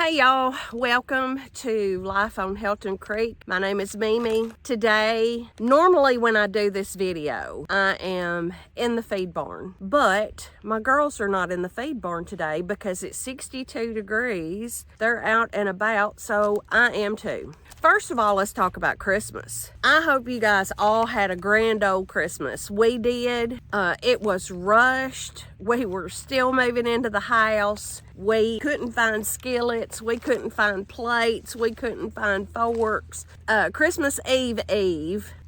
Hey y'all, welcome to Life on Helton Creek. My name is Mimi. Today, normally when I do this video, I am in the feed barn, but my girls are not in the feed barn today because it's 62 degrees. They're out and about, so I am too. First of all, let's talk about Christmas. I hope you guys all had a grand old Christmas. We did. It was rushed. We were still moving into the house. We couldn't find skillets. We couldn't find plates. We couldn't find forks. Christmas Eve,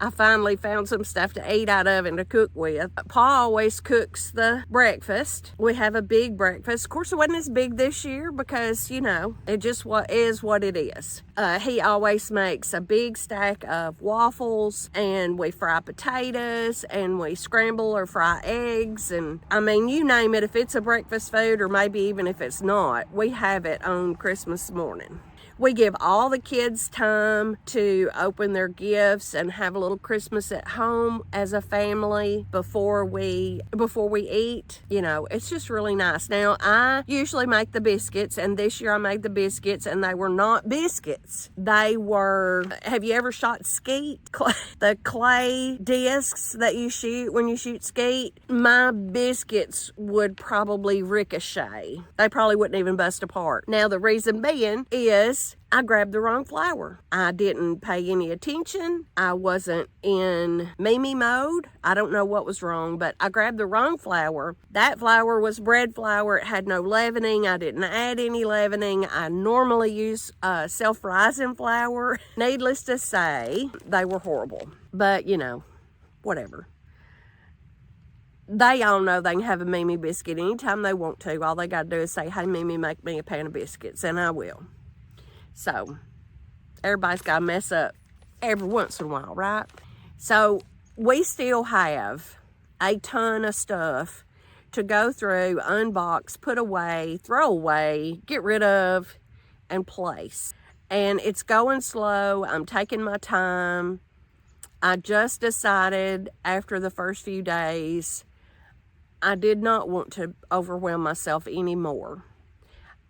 I finally found some stuff to eat out of and to cook with. Pa always cooks the breakfast. We have a big breakfast. Of course, it wasn't as big this year because, you know, it just is what it is. He always makes a big stack of waffles, and we fry potatoes, and we scramble or fry eggs, and I mean, you name it. If it's a breakfast food, or maybe even if it's not, we have it on Christmas morning. We give all the kids time to open their gifts and have a little Christmas at home as a family before we eat. You know, it's just really nice. Now, I usually make the biscuits, and this year I made the biscuits, and they were not biscuits. They were, have you ever shot skeet? The clay discs that you shoot when you shoot skeet? My biscuits would probably ricochet. They probably wouldn't even bust apart. Now, the reason being is I grabbed the wrong flour. I didn't pay any attention. I wasn't in Mimi mode. I don't know what was wrong, but I grabbed the wrong flour. That flour was bread flour. It had no leavening. I didn't add any leavening. I normally use self-rising flour. Needless to say, they were horrible. But, you know, whatever. They all know they can have a Mimi biscuit anytime they want to. All they got to do is say, hey, Mimi, make me a pan of biscuits, and I will. So, everybody's got to mess up every once in a while, right? So, we still have a ton of stuff to go through, unbox, put away, throw away, get rid of, and place. And it's going slow. I'm taking my time. I just decided after the first few days, I did not want to overwhelm myself anymore.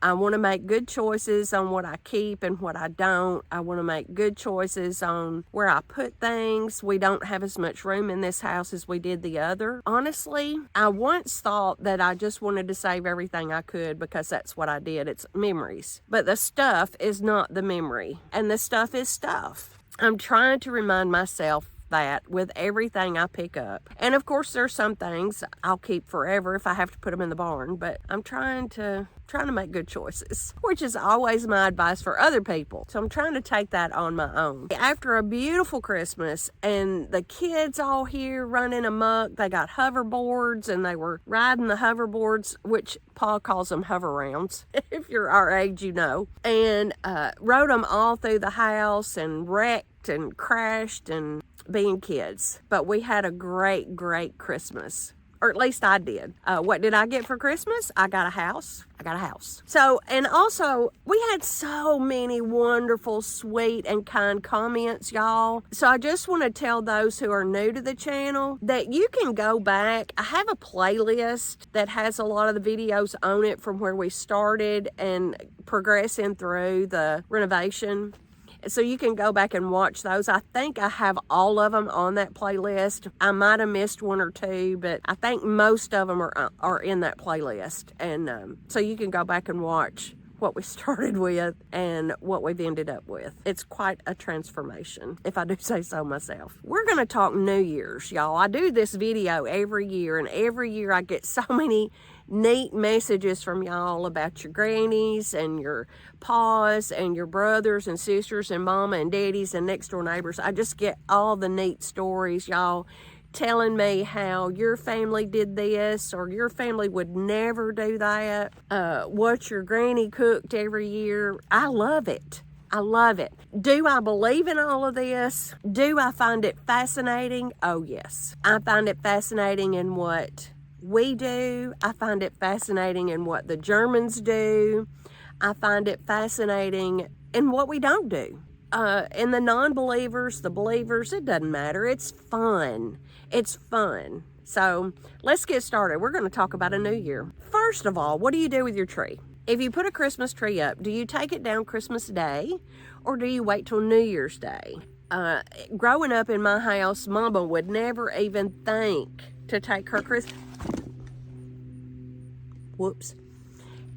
I want to make good choices on what I keep and what I don't. I want to make good choices on where I put things. We don't have as much room in this house as we did the other. Honestly, I once thought that I just wanted to save everything I could because that's what I did. It's memories. But the stuff is not the memory, and the stuff is stuff. I'm trying to remind myself that with everything I pick up. And of course, there's some things I'll keep forever if I have to put them in the barn, but I'm trying to make good choices, which is always my advice for other people. So I'm trying to take that on my own. After a beautiful Christmas and the kids all here running amok, they got hoverboards and they were riding the hoverboards, which Paul calls them hover rounds. If you're our age, you know. And rode them all through the house and wrecked and crashed and being kids. But we had a great Christmas. Or at least I did. What did I get for Christmas? I got a house. So, and also, we had so many wonderful, sweet, and kind comments, y'all. So I just want to tell those who are new to the channel that you can go back. I have a playlist that has a lot of the videos on it from where we started and progressing through the renovation. So you can go back and watch those. I think I have all of them on that playlist. I might have missed one or two, but I think most of them are in that playlist. And so you can go back and watch what we started with and what we've ended up with. It's quite a transformation, if I do say so myself. We're going to talk New Year's, y'all. I do this video every year, and every year I get so many neat messages from y'all about your grannies and your paws and your brothers and sisters and mama and daddies and next door neighbors. I just get all the neat stories, y'all, telling me how your family did this or your family would never do that, what your granny cooked every year. I love it. I love it. Do I believe in all of this? Do I find it fascinating? Oh, yes. I find it fascinating in what we do. I find it fascinating in what the Germans do. I find it fascinating in what we don't do. And the non-believers, the believers, it doesn't matter. It's fun. It's fun. So let's get started. We're going to talk about a new year. First of all, what do you do with your tree? If you put a Christmas tree up, do you take it down Christmas Day or do you wait till New Year's Day? Growing up in my house, Mama would never even think to take her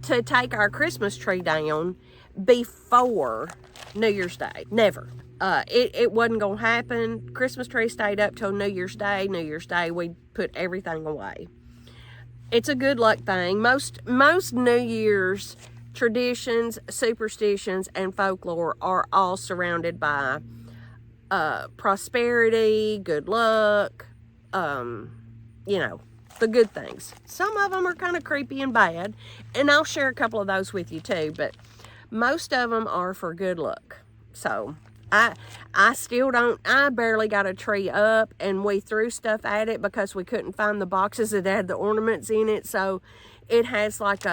to take our Christmas tree down before New Year's Day. Never. It wasn't going to happen. Christmas tree stayed up till New Year's Day. New Year's Day, we put everything away. It's a good luck thing. Most New Year's traditions, superstitions, and folklore are all surrounded by prosperity, good luck, you know, the good things. Some of them are kind of creepy and bad, and I'll share a couple of those with you too, but most of them are for good luck. So I still don't, I barely got a tree up, and we threw stuff at it because we couldn't find the boxes that had the ornaments in it. So it has like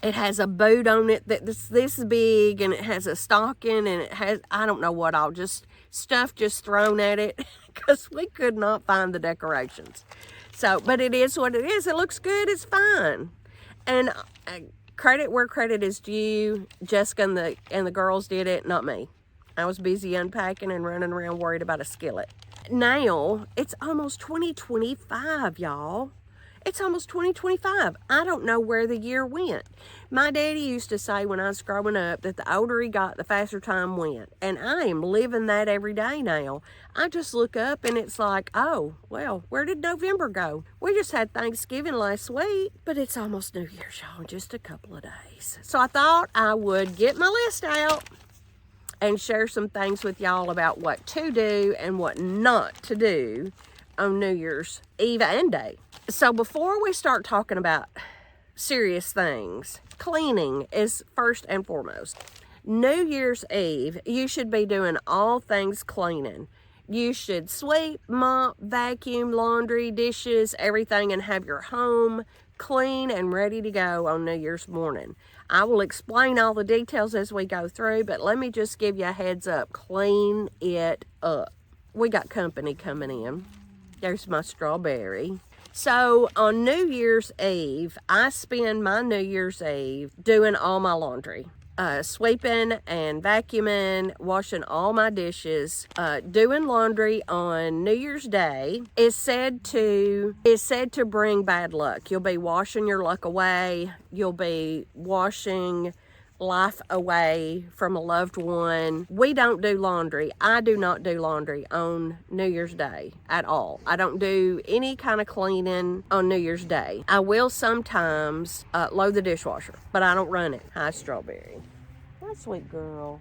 it has a boot on it that's this big, and it has a stocking, and it has, I don't know what all, just stuff just thrown at it because we could not find the decorations. So, but it is what it is. It looks good. It's fine. And credit where credit is due. Jessica and the girls did it, not me. I was busy unpacking and running around worried about a skillet. Now, it's almost 2025, y'all. It's almost 2025. I don't know where the year went. My daddy used to say when I was growing up that the older he got, the faster time went. And I am living that every day now. I just look up and it's like, oh, well, where did November go? We just had Thanksgiving last week, but it's almost New Year's, y'all, in just a couple of days. So I thought I would get my list out and share some things with y'all about what to do and what not to do on New Year's Eve and day. So before we start talking about serious things, cleaning is first and foremost. New Year's Eve, you should be doing all things cleaning. You should sweep, mop, vacuum, laundry, dishes, everything, and have your home clean and ready to go on New Year's morning. I will explain all the details as we go through, but let me just give you a heads up. Clean it up. We got company coming in. There's my strawberry. So on New Year's Eve, I spend my New Year's Eve doing all my laundry. Sweeping and vacuuming, washing all my dishes, doing laundry on New Year's Day is said to bring bad luck. You'll be washing your luck away. You'll be washing life away from a loved one. We don't do laundry. I do not do laundry on New Year's Day at all. I don't do any kind of cleaning on New Year's Day. I will sometimes load the dishwasher, but I don't run it. Hi, Strawberry. Hi, sweet girl.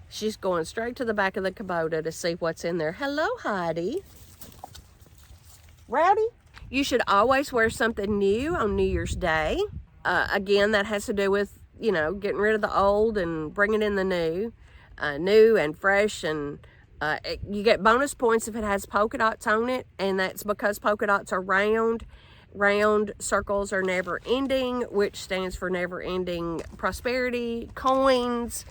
She's going straight to the back of the Kubota to see what's in there. Hello, Heidi. Rowdy? You should always wear something new on New Year's Day. Again, that has to do with, you know, getting rid of the old and bringing in the new and fresh, and you get bonus points if it has polka dots on it, and that's because polka dots are round. Round circles are never ending, which stands for never ending prosperity, coins,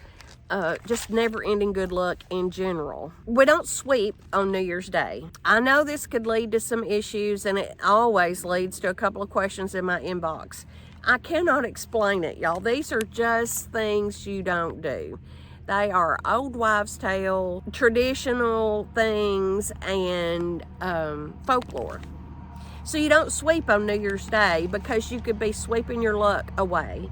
just never ending good luck in general. We don't sweep on New Year's Day. I know this could lead to some issues, and it always leads to a couple of questions in my inbox. I cannot explain it, y'all. These are just things you don't do. They are old wives' tale, traditional things, and folklore. So you don't sweep on New Year's Day because you could be sweeping your luck away.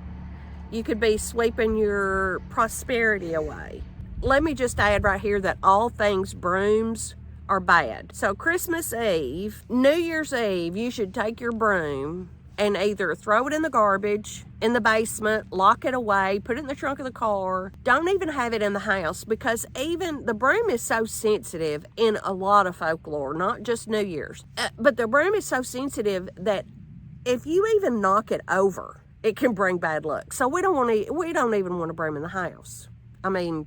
You could be sweeping your prosperity away. Let me just add right here that all things brooms are bad. So Christmas Eve, New Year's Eve, you should take your broom and either throw it in the garbage, in the basement, lock it away, put it in the trunk of the car. Don't even have it in the house, because even the broom is so sensitive in a lot of folklore, not just New Year's. But the broom is so sensitive that if you even knock it over, it can bring bad luck. So we don't even want a broom in the house. I mean,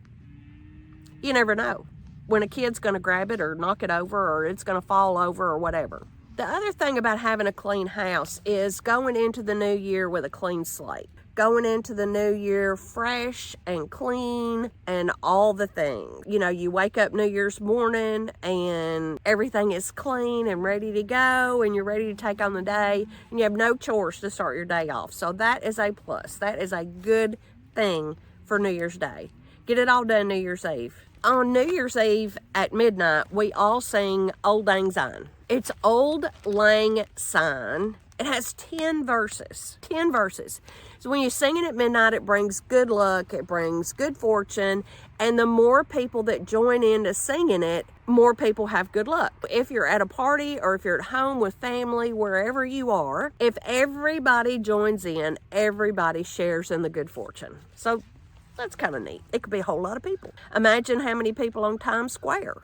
you never know when a kid's going to grab it or knock it over, or it's going to fall over or whatever. The other thing about having a clean house is going into the new year with a clean slate. going into the new year fresh and clean and all the things. You know, you wake up New Year's morning and everything is clean and ready to go, and you're ready to take on the day, and you have no chores to start your day off. So that is a plus. That is a good thing for New Year's Day. Get it all done New Year's Eve. On New Year's Eve at midnight, we all sing Old Lang Syne. It's Old Lang Syne. It has 10 verses. 10 verses. So when you sing it at midnight, it brings good luck, it brings good fortune, and the more people that join in to singing it, more people have good luck. If you're at a party or if you're at home with family, wherever you are, if everybody joins in, everybody shares in the good fortune. So that's kind of neat. It could be a whole lot of people. Imagine how many people on Times Square.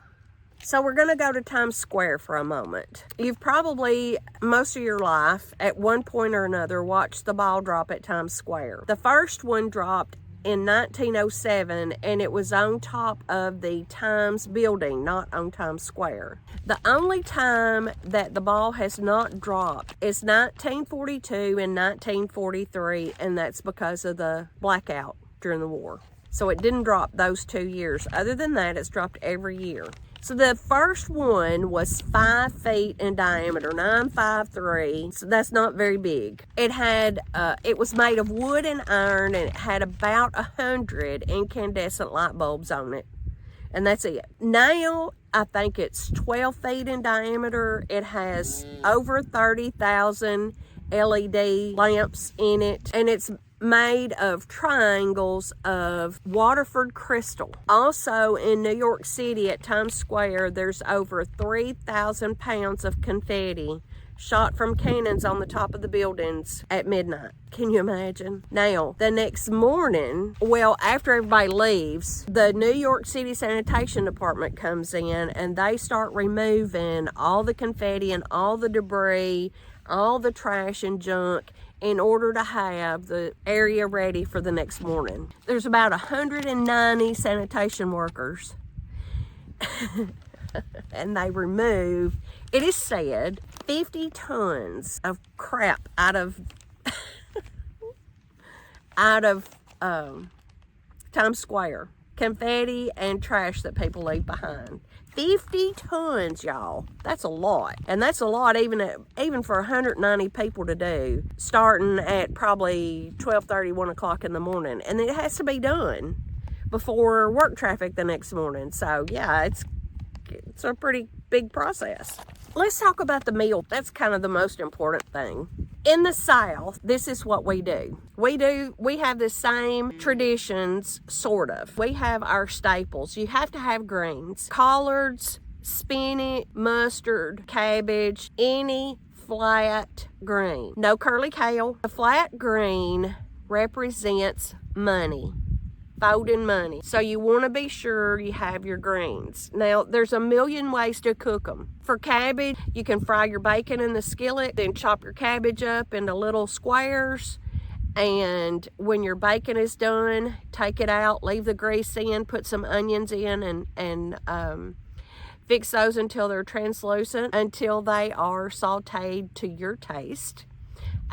So we're going to go to Times Square for a moment. You've probably, most of your life, at one point or another, watched the ball drop at Times Square. The first one dropped in 1907, and it was on top of the Times building, not on Times Square. The only time that the ball has not dropped is 1942 and 1943, and that's because of the blackout during the war. So it didn't drop those 2 years. Other than that, it's dropped every year. So the first one was 5 feet in diameter, 953. So that's not very big. It was made of wood and iron, and it had about 100 incandescent light bulbs on it. And that's it. Now, I think it's 12 feet in diameter. It has over 30,000 LED lamps in it, and it's made of triangles of Waterford crystal. Also in New York City at Times Square, there's over 3,000 pounds of confetti shot from cannons on the top of the buildings at midnight. Can you imagine? Now, the next morning, well, after everybody leaves, the New York City Sanitation Department comes in and they start removing all the confetti and all the debris, all the trash and junk, in order to have the area ready for the next morning. There's about 190 sanitation workers. And they remove, it is said, 50 tons of crap out of Times Square. Confetti and trash that people leave behind. 50 tons, y'all. That's a lot. And that's a lot even for 190 people to do, starting at probably 12:30, 1 o'clock in the morning. And it has to be done before work traffic the next morning. So, yeah, it's a pretty big process. Let's talk about the meal. That's kind of the most important thing. In the South, this is what we do. We have the same traditions, sort of. We have our staples. You have to have greens. Collards, spinach, mustard, cabbage, any flat green. No curly kale. The flat green represents money. Folding money. So you want to be sure you have your greens. Now, there's a million ways to cook them. For cabbage, you can fry your bacon in the skillet, then chop your cabbage up into little squares. And when your bacon is done, take it out, leave the grease in, put some onions in, and fix those until they're translucent, until they are sauteed to your taste.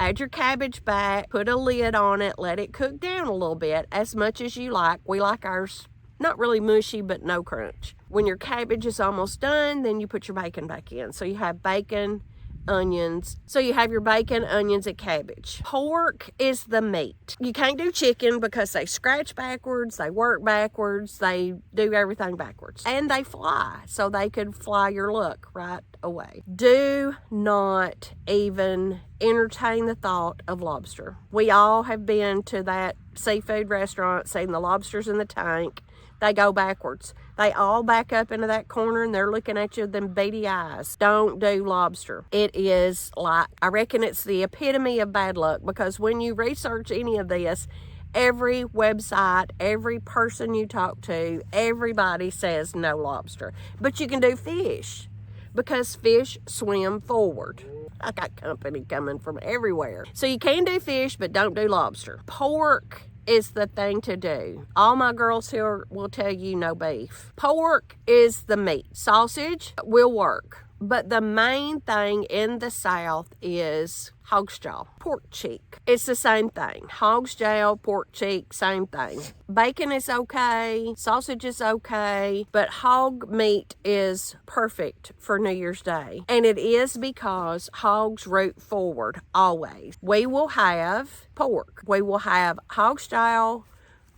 Add your cabbage back, put a lid on it, let it cook down a little bit, as much as you like. We like ours not really mushy, but no crunch. When your cabbage is almost done, then you put your bacon back in. So you have bacon, onions. So you have your bacon, onions, and cabbage. Pork is the meat. You can't do chicken because they scratch backwards, they work backwards, they do everything backwards. And they fly, so they could fly your luck right away. Do not even entertain the thought of lobster. We all have been to that seafood restaurant, seen the lobsters in the tank. They go backwards. They all back up into that corner and they're looking at you with them beady eyes. Don't do lobster. It is like, I reckon it's the epitome of bad luck, because when you research any of this, every website, every person you talk to, everybody says no lobster. But you can do fish, because fish swim forward. I got company coming from everywhere. So you can do fish, but don't do lobster. Pork is the thing to do. All my girls here will tell you no beef. Pork is the meat. Sausage will work. But the main thing in the South is hog's jaw, pork cheek. It's the same thing. Hog's jaw, pork cheek, same thing. Bacon is okay, sausage is okay, but hog meat is perfect for New Year's Day. And it is because hogs root forward always. We will have pork. We will have hog's jaw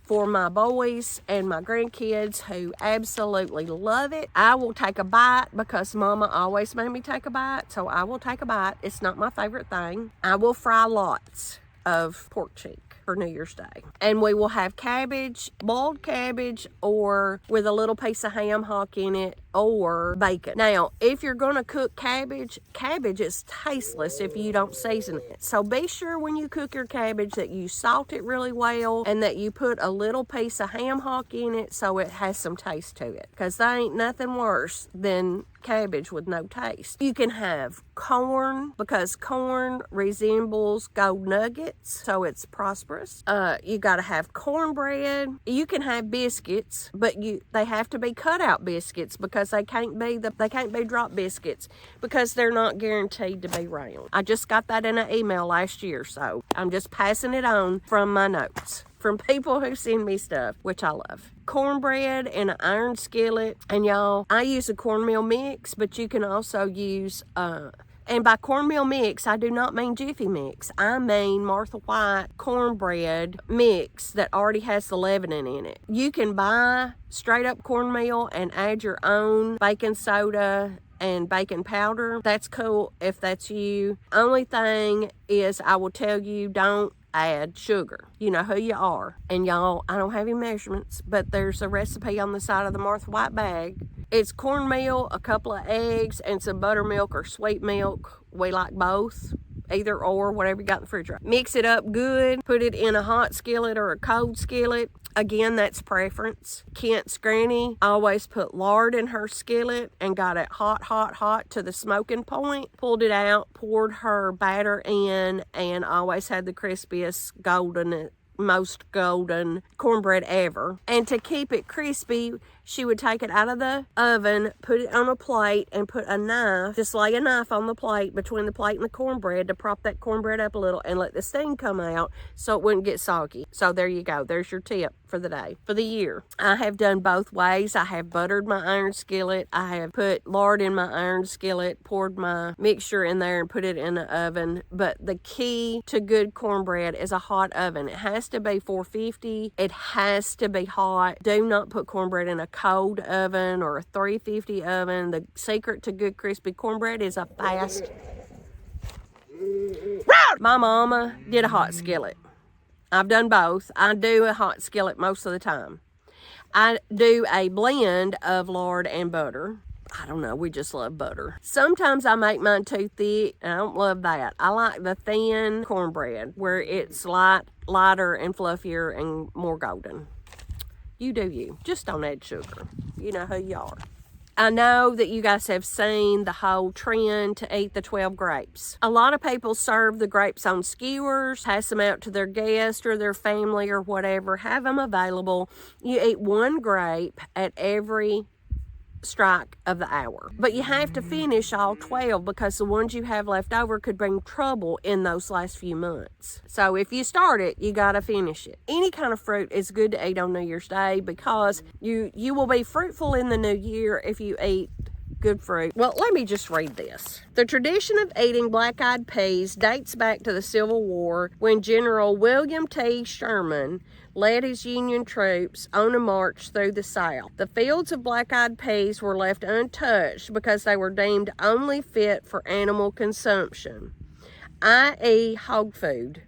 for my boys and my grandkids who absolutely love it. I will take a bite because Mama always made me take a bite, so I will take a bite. It's not my favorite thing. I will fry lots of pork cheek for New Year's Day. And we will have cabbage, boiled cabbage, or with a little piece of ham hock in it, or bacon. Now, if you're going to cook cabbage, cabbage is tasteless if you don't season it. So be sure when you cook your cabbage that you salt it really well and that you put a little piece of ham hock in it so it has some taste to it. Because there ain't nothing worse than cabbage with no taste. You can have corn because corn resembles gold nuggets, so it's prosperous. You got to have cornbread. You can have biscuits, but they have to be cut out biscuits because they can't be drop biscuits because they're not guaranteed to be round. I just got that in an email last year, so I'm just passing it on from my notes from people who send me stuff, which I love. Cornbread in an iron skillet, and y'all, I use a cornmeal mix, but you can also use and by cornmeal mix, I do not mean Jiffy mix. I mean Martha White cornbread mix that already has the leavening in it. You can buy straight up cornmeal and add your own baking soda and baking powder. That's cool if that's you. Only thing is, I will tell you, don't add sugar. You know who you are. And y'all, I don't have any measurements, but there's a recipe on the side of the Martha White bag. It's cornmeal, a couple of eggs, and some buttermilk or sweet milk. We like both, either or, whatever you got in the refrigerator. Mix it up good, put it in a hot skillet or a cold skillet. Again, that's preference. Kent's granny always put lard in her skillet and got it hot, hot, hot to the smoking point. Pulled it out, poured her batter in, and always had the crispiest, most golden cornbread ever. And to keep it crispy, she would take it out of the oven, put it on a plate, and put a knife, just lay a knife on the plate between the plate and the cornbread to prop that cornbread up a little and let the steam come out so it wouldn't get soggy. So there you go. There's your tip for the day, for the year. I have done both ways. I have buttered my iron skillet. I have put lard in my iron skillet, poured my mixture in there and put it in the oven. But the key to good cornbread is a hot oven. It has to be 450. It has to be hot. Do not put cornbread in a cold oven or a 350 oven. The secret to good crispy cornbread is a fast. My mama did a hot skillet. I've done both. I do a hot skillet most of the time. I do a blend of lard and butter. I don't know, we just love butter. Sometimes I make mine too thick, and I don't love that. I like the thin cornbread where it's lighter and fluffier and more golden. You do you. Just don't add sugar. You know who you are. I know that you guys have seen the whole trend to eat the 12 grapes. A lot of people serve the grapes on skewers, pass them out to their guests or their family or whatever, have them available. You eat one grape at every strike of the hour. But you have to finish all 12 because the ones you have left over could bring trouble in those last few months. So if you start it, you got to finish it. Any kind of fruit is good to eat on New Year's Day because you will be fruitful in the new year if you eat good fruit. Well, let me just read this. The tradition of eating black-eyed peas dates back to the Civil War when General William T. Sherman led his Union troops on a march through the South. The fields of black-eyed peas were left untouched because they were deemed only fit for animal consumption, i.e. hog food.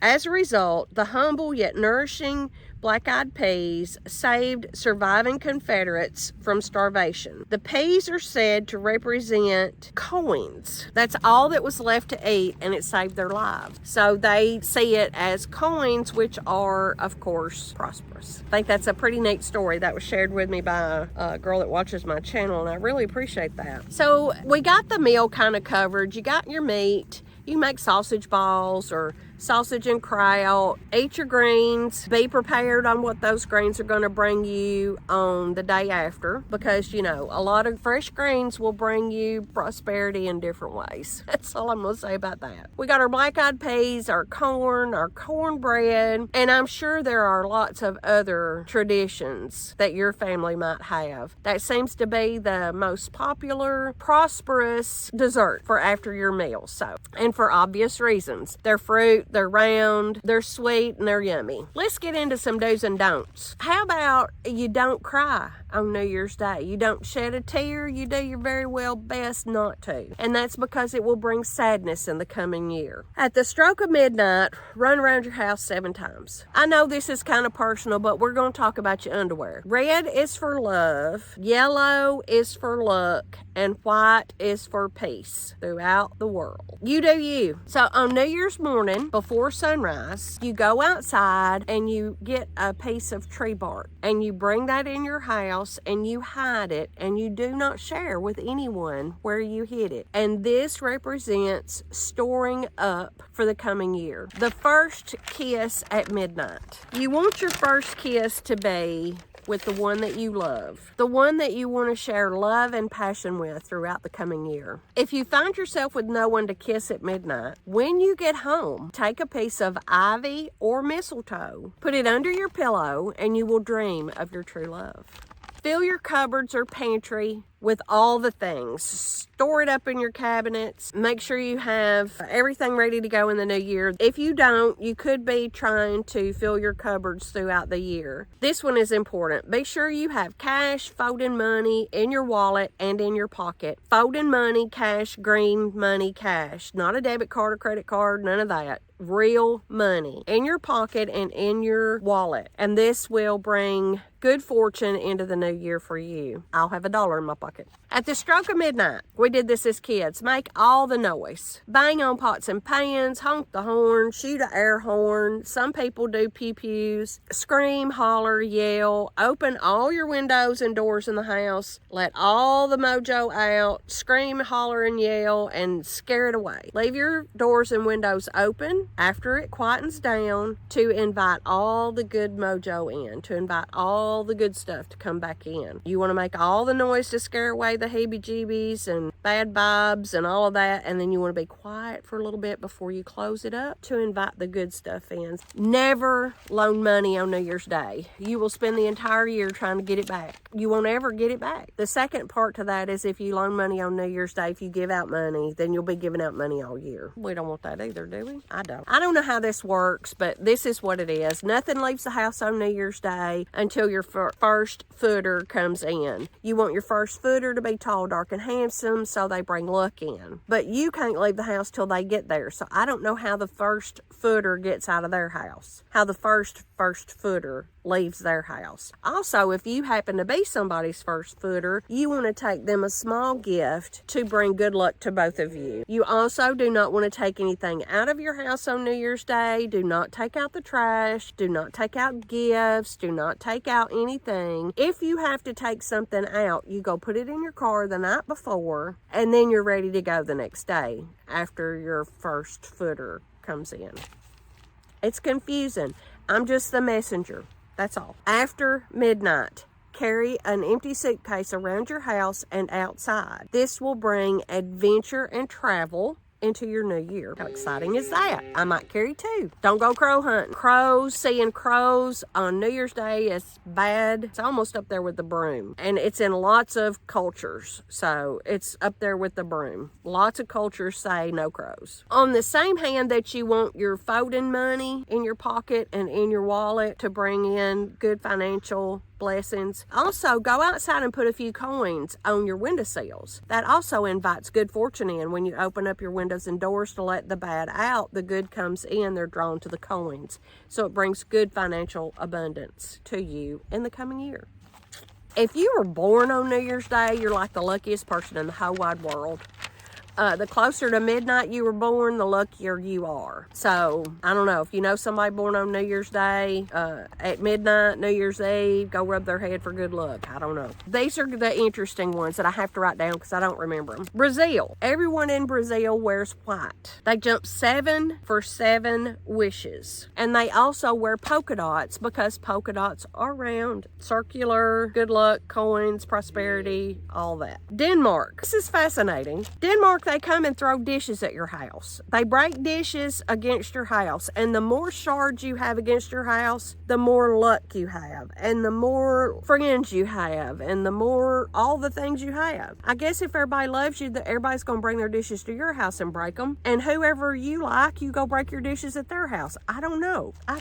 As a result, the humble yet nourishing black-eyed peas saved surviving Confederates from starvation. The peas are said to represent coins. That's all that was left to eat, and it saved their lives. So they see it as coins, which are, of course, prosperous. I think that's a pretty neat story that was shared with me by a girl that watches my channel, and I really appreciate that. So we got the meal kind of covered. You got your meat. You make sausage balls or sausage and kraut. Eat your greens. Be prepared on what those greens are going to bring you on the day after, because you know a lot of fresh greens will bring you prosperity in different ways. That's all I'm going to say about that. We got our black-eyed peas, our corn, our cornbread, and I'm sure there are lots of other traditions that your family might have. That seems to be the most popular, prosperous dessert for after your meal. So, and for obvious reasons. They're fruit, they're round, they're sweet, and they're yummy. Let's get into some do's and don'ts. How about you don't cry on New Year's Day? You don't shed a tear. You do your very well best not to. And that's because it will bring sadness in the coming year. At the stroke of midnight, run around your house 7 times. I know this is kind of personal, but we're going to talk about your underwear. Red is for love, yellow is for luck, and white is for peace throughout the world. You do you. So on New Year's morning, before sunrise, you go outside and you get a piece of tree bark and you bring that in your house and you hide it and you do not share with anyone where you hid it. And this represents storing up for the coming year. The first kiss at midnight. You want your first kiss to be with the one that you love, the one that you want to share love and passion with throughout the coming year. If you find yourself with no one to kiss at midnight, when you get home, take a piece of ivy or mistletoe, put it under your pillow, and you will dream of your true love. Fill your cupboards or pantry with all the things. Store it up in your cabinets. Make sure you have everything ready to go in the new year. If you don't, you could be trying to fill your cupboards throughout the year. This one is important. Be sure you have cash, folding money in your wallet and in your pocket. Folding money, cash, green money, cash. Not a debit card or credit card, none of that. Real money in your pocket and in your wallet. And this will bring good fortune into the new year for you. I'll have $1 in my pocket. At the stroke of midnight, we did this as kids. Make all the noise. Bang on pots and pans, honk the horn, shoot an air horn. Some people do pew-pews. Scream, holler, yell. Open all your windows and doors in the house. Let all the mojo out. Scream, holler, and yell, and scare it away. Leave your doors and windows open after it quietens down to invite all the good mojo in, to invite all the good stuff to come back in. You want to make all the noise to scare away the heebie-jeebies and bad vibes and all of that, and then you want to be quiet for a little bit before you close it up to invite the good stuff in. Never loan money on New Year's Day. You will spend the entire year trying to get it back. You won't ever get it back. The second part to that is if you loan money on New Year's Day, if you give out money, then you'll be giving out money all year. We don't want that either, do we? I don't. I don't know how this works, but this is what it is. Nothing leaves the house on New Year's Day until your first footer comes in. You want your first footer to be tall, dark, and handsome, so they bring luck in. But you can't leave the house till they get there. So I don't know how the first footer gets out of their house, how the first footer leaves their house. Also, if you happen to be somebody's first footer, you want to take them a small gift to bring good luck to both of you. You also do not want to take anything out of your house on New Year's Day. Do not take out the trash. Do not take out gifts. Do not take out anything. If you have to take something out, you go put it in your car the night before, and then you're ready to go the next day after your first footer comes in. It's confusing. I'm just the messenger. That's all. After midnight, carry an empty suitcase around your house and outside. This will bring adventure and travel into your new year. How exciting is that? I might carry 2. Don't go crow hunting. Seeing crows on New Year's Day is bad. It's almost up there with the broom. And it's in lots of cultures. So it's up there with the broom. Lots of cultures say no crows. On the same hand that you want your folding money in your pocket and in your wallet to bring in good financial blessings. Also, go outside and put a few coins on your windowsills. That also invites good fortune in. When you open up your windows and doors to let the bad out, the good comes in. They're drawn to the coins. So it brings good financial abundance to you in the coming year. If you were born on New Year's Day, you're like the luckiest person in the whole wide world. The closer to midnight you were born, the luckier you are. So, I don't know. If you know somebody born on New Year's Day, at midnight, New Year's Eve, go rub their head for good luck. I don't know. These are the interesting ones that I have to write down because I don't remember them. Brazil. Everyone in Brazil wears white. They jump 7 for 7 wishes. And they also wear polka dots because polka dots are round, circular, good luck, coins, prosperity, all that. Denmark. This is fascinating. Denmark, they come and throw dishes at your house. They break dishes against your house. And the more shards you have against your house, the more luck you have. And the more friends you have. And the more all the things you have. I guess if everybody loves you, everybody's going to bring their dishes to your house and break them. And whoever you like, you go break your dishes at their house. I don't know. I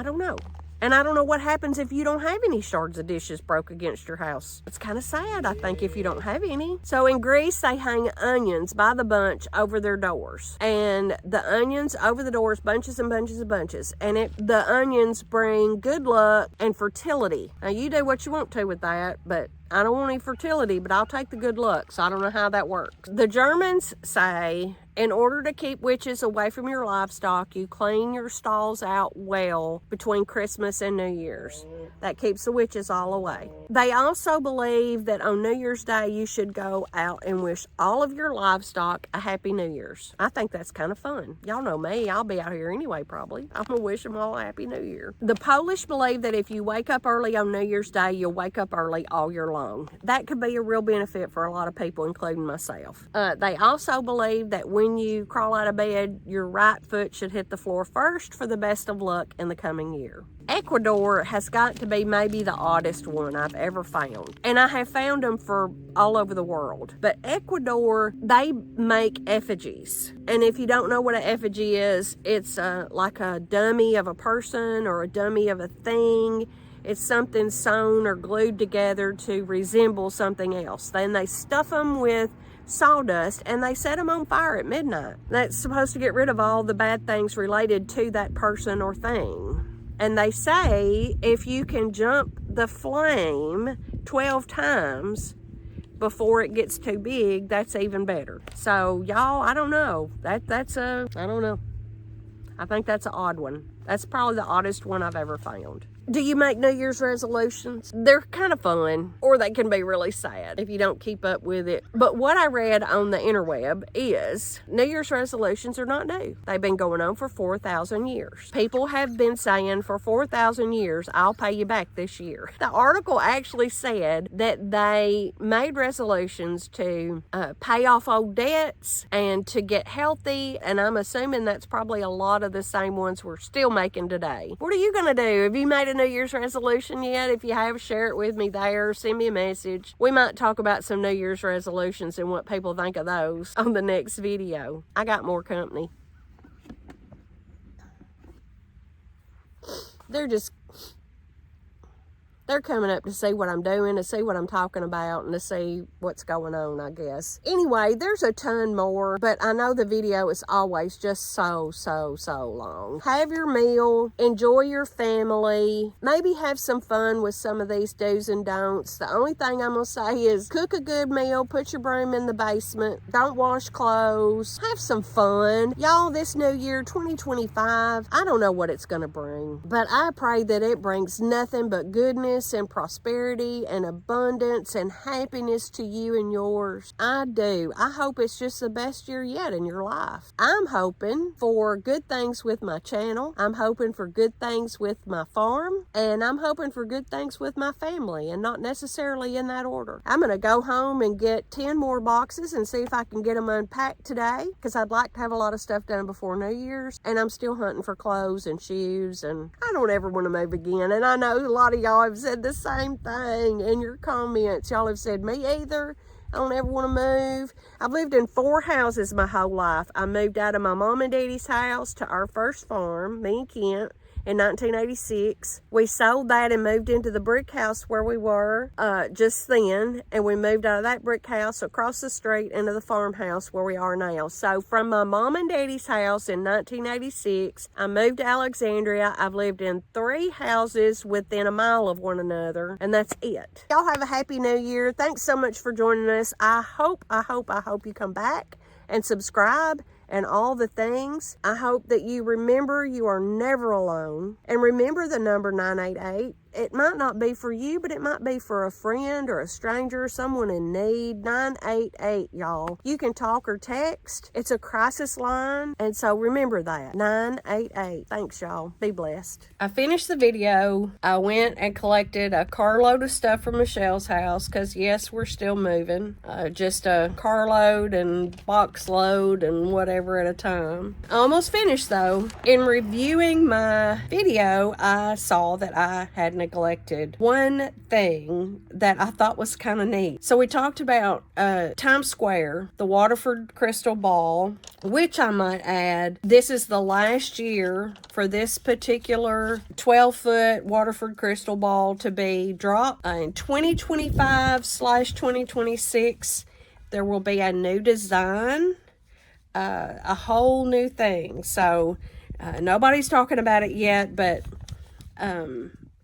don't know. And I don't know what happens if you don't have any shards of dishes broke against your house. It's kind of sad, I think, if you don't have any. So in Greece, they hang onions by the bunch over their doors. And the onions over the doors, bunches and bunches and bunches. And the onions bring good luck and fertility. Now, you do what you want to with that, but I don't want any fertility, but I'll take the good luck. So I don't know how that works. The Germans say, in order to keep witches away from your livestock, you clean your stalls out well between Christmas and New Year's. That keeps the witches all away. They also believe that on New Year's Day, you should go out and wish all of your livestock a Happy New Year's. I think that's kind of fun. Y'all know me. I'll be out here anyway, probably. I'm going to wish them all a Happy New Year. The Polish believe that if you wake up early on New Year's Day, you'll wake up early all year long. That could be a real benefit for a lot of people, including myself. They also believe that when you crawl out of bed, your right foot should hit the floor first for the best of luck in the coming year. Ecuador has got to be maybe the oddest one I've ever found. And I have found them for all over the world. But Ecuador, they make effigies. And if you don't know what an effigy is, it's like a dummy of a person or a dummy of a thing. It's something sewn or glued together to resemble something else. Then they stuff them with sawdust and they set them on fire at midnight. That's supposed to get rid of all the bad things related to that person or thing. And they say if you can jump the flame 12 times before it gets too big, that's even better. So y'all, I don't know. I don't know. I think that's an odd one. That's probably the oddest one I've ever found. Do you make New Year's resolutions? They're kind of fun, or they can be really sad if you don't keep up with it. But what I read on the interweb is New Year's resolutions are not new. They've been going on for 4,000 years. People have been saying for 4,000 years, I'll pay you back this year. The article actually said that they made resolutions to pay off old debts and to get healthy, and I'm assuming that's probably a lot of the same ones we're still making today. What are you going to do? Have you made a New Year's resolution yet? If you have, share it with me there. Send me a message. We might talk about some New Year's resolutions and what people think of those on the next video. I got more company. They're coming up to see what I'm doing, to see what I'm talking about, and to see what's going on, I guess. Anyway, there's a ton more, but I know the video is always just so long. Have your meal, enjoy your family, maybe have some fun with some of these do's and don'ts. The only thing I'm gonna say is cook a good meal, put your broom in the basement, don't wash clothes, have some fun. Y'all, this new year, 2025, I don't know what it's gonna bring, but I pray that it brings nothing but goodness and prosperity and abundance and happiness to you and yours. I do. I hope it's just the best year yet in your life. I'm hoping for good things with my channel. I'm hoping for good things with my farm. And I'm hoping for good things with my family, and not necessarily in that order. I'm going to go home and get 10 more boxes and see if I can get them unpacked today, because I'd like to have a lot of stuff done before New Year's. And I'm still hunting for clothes and shoes, and I don't ever want to move again. And I know a lot of y'all have said the same thing in your comments. Y'all have said, me either. I don't ever want to move. I've lived in 4 houses my whole life. I moved out of my mom and daddy's house to our first farm, me and Kent, in 1986. We sold that and moved into the brick house where we were just then, and we moved out of that brick house across the street into the farmhouse where we are now. So from my mom and daddy's house in 1986, I moved to Alexandria. I've lived in 3 houses within a mile of one another, and that's it. Y'all have a happy new year. Thanks so much for joining us. I hope you come back and subscribe and all the things. I hope that you remember you are never alone. And remember the number 988. It might not be for you, but it might be for a friend or a stranger, someone in need. 988, y'all. You can talk or text. It's a crisis line. And so remember that. 988. Thanks, y'all. Be blessed. I finished the video. I went and collected a carload of stuff from Michelle's house because, yes, we're still moving. Just a carload and box load and whatever at a time. Almost finished, though. In reviewing my video, I saw that I had neglected one thing that I thought was kind of neat. So we talked about Times Square, the Waterford crystal ball, which I might add, this is the last year for this particular 12-foot Waterford crystal ball to be dropped. In 2025/2026, there will be a new design, a whole new thing. So nobody's talking about it yet, but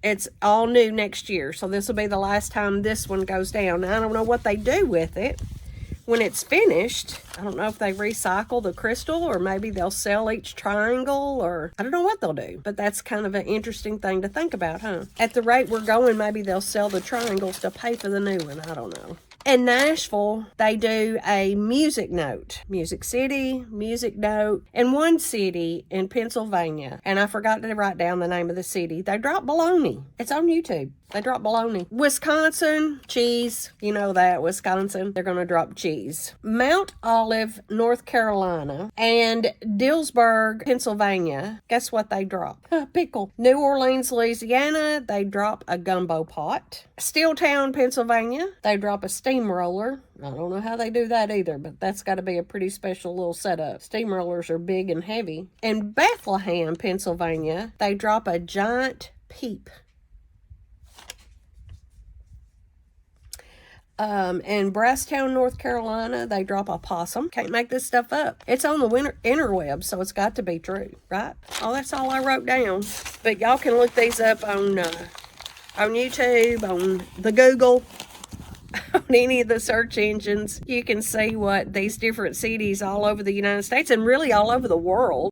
it's all new next year. So this will be the last time this one goes down. Now, I don't know what they do with it when it's finished. I don't know if they recycle the crystal, or maybe they'll sell each triangle, or I don't know what they'll do. But that's kind of an interesting thing to think about, huh? At the rate we're going, maybe they'll sell the triangles to pay for the new one. I don't know. In Nashville, they do a music note. Music City, music note. In one city in Pennsylvania, and I forgot to write down the name of the city, they drop bologna. It's on YouTube. They drop bologna. Wisconsin, cheese. You know that, Wisconsin. They're going to drop cheese. Mount Olive, North Carolina, and Dillsburg, Pennsylvania. Guess what they drop? A pickle. New Orleans, Louisiana, they drop a gumbo pot. Steeltown, Pennsylvania, they drop a steamroller. I don't know how they do that either, but that's got to be a pretty special little setup. Steamrollers are big and heavy. In Bethlehem, Pennsylvania, they drop a giant peep. In Brasstown, North Carolina, they drop a possum. Can't make this stuff up. It's on the interweb, so it's got to be true, right? Oh, that's all I wrote down. But y'all can look these up on YouTube, on the Google, on any of the search engines. You can see what these different cities all over the United States and really all over the world